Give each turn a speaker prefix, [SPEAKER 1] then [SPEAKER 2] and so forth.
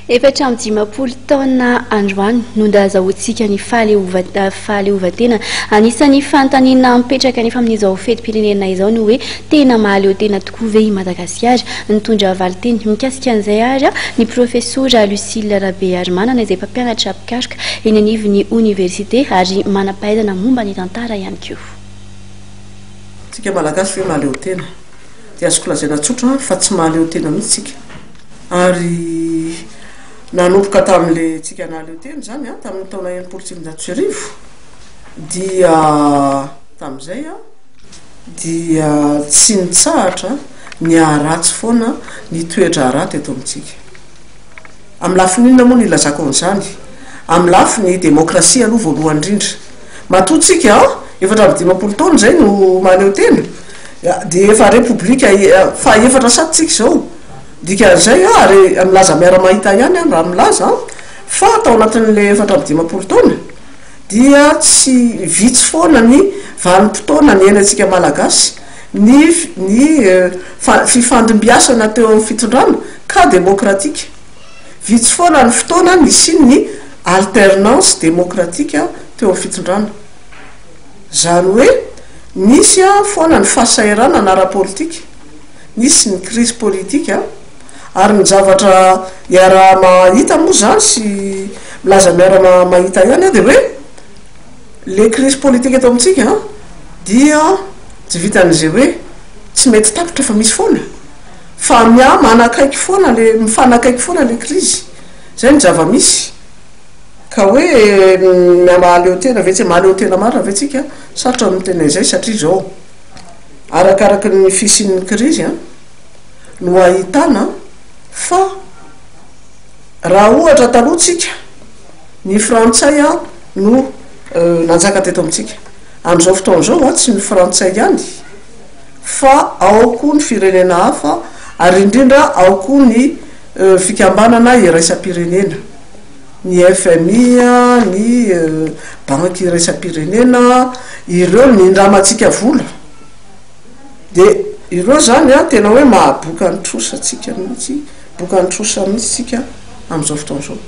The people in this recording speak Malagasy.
[SPEAKER 1] efatra amin'ny dimapolo taona androany no ndazahoantsika ny fahaleovan-tena anisan'ny fanontaniana mipetraka nefa amin'izao fetim-pirenena izao no hoe tena mahaleo tena tokoa ve i Madagasikara nitondra valiteny mikasika an'izay ary ny profesora Lucille Rabe ary manana izay mpampianatra pikaroka eny anivon'ny université ary manam-pahaizana momba ny tantara ihany koa.
[SPEAKER 2] Tsika malagasy hoe mahaleo tena dia azoko lazaina tsotra fa tsy mahaleo tena mihitsy tsika ary nanomboka tamin'le tsika nahaleo tena zany tamin'ny taona 1990 dia tamin'izay dia tsy nitsahatra ny aratsy foana ny toetra araty eto amintsika amin'ny lafiny inona moa ny ilazako an'izany amin'ny lafiny demokrasia aloha voalohany indrindra matoatsika efatra amin'ny 10 taona zay no mahaleo tena dia efa repoblika fa efatra satsika zao dikan'izay ary milaza miara-mahita ihany raha milaza fa tao anatin'le efatra amin'ny 10 taona dia tsy vitsy foana ny vanim-potoana ny ainatsika malagasy ny fifandimbiasana teo amin'ny fitondrana ka demokratika vitsy foana ny fotoana ny ny alternance demokratika teo amin'ny fitondrana zany hoe nisy foana ny fahasairana ara-politika nisy ny crise politika ary ny zavatra iara-mahita moa zany sy milaza miara-mahita ihany dia hoe le crise politika eto amintsika dia tsy vitan'izay hoe tsy mety tapitra fa misy foana fa manakaiky foana mifanakaiky foana le crise zay ny zava-misy ka hoe mahaleo tena ve tsy mahaleo tena marina ve tsika sarotra amin'ny tena izay satria zao arakaraky ny fisian'ny crise no ahitana fa raha ohatra talohatsika ny frantsay no nanjaka teto amintsika amin'izao fotoana zao tsy ny frantsay ihany fa ao koa ny firenena hafa ary indrindra ao koa ny fikambanana iraisam-pirenena ny FMI ny banky iraisam-pirenena ireo nindramantsika vola dia ireo zany tena hoe mahaboka ny trosa tsika mihitsy boka ny trosa mihitsy tsika amin'izao fotoana zao.